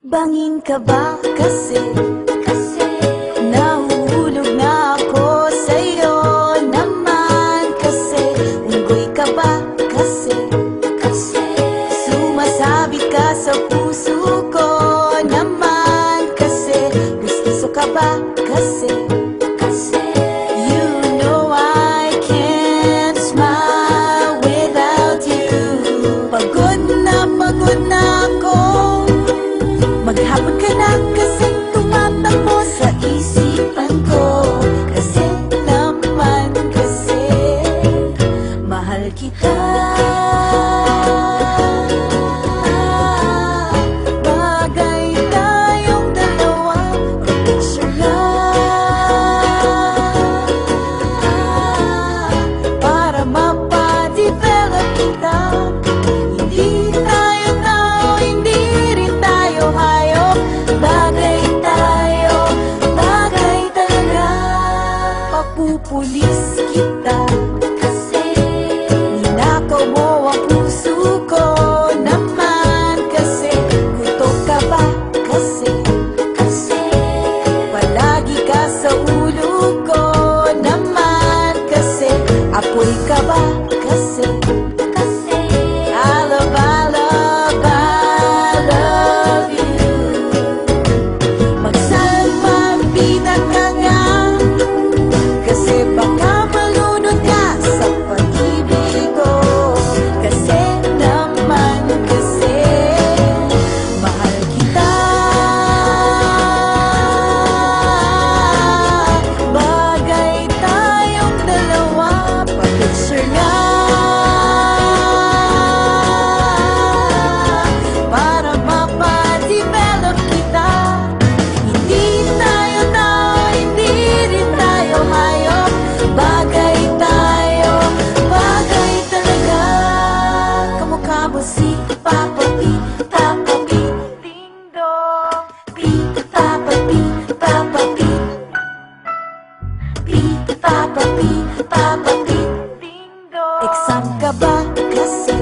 Bangin ka ba kasi nahuhulog na ako sa'yo naman kasi unggoy ka ba kasi sumasabit ka sa puso ko naman kasi gusto ka ba kasi you know I can't smile without you. Pagod na ako, maghapon ka na kasi tumatakbo sa isipan ko. Kasi naman kasi mahal kita. Bagay tayong dalawa, picture lang para mapadevelop kita. Hindi tayo tao, hindi rin tayo hayop. Bagay tayo, bagay talaga. Papupulis kita kasi ninakaw mo ang puso ko naman kasi gusto ka ba kasi palagi ka sa ulo ko naman kasi apoy ka ba kasi si Papa P, Papa P, ding dong. P, Papa P, Papa P, P, Papa P, Papa P, ding dong. Exam ka ba kasi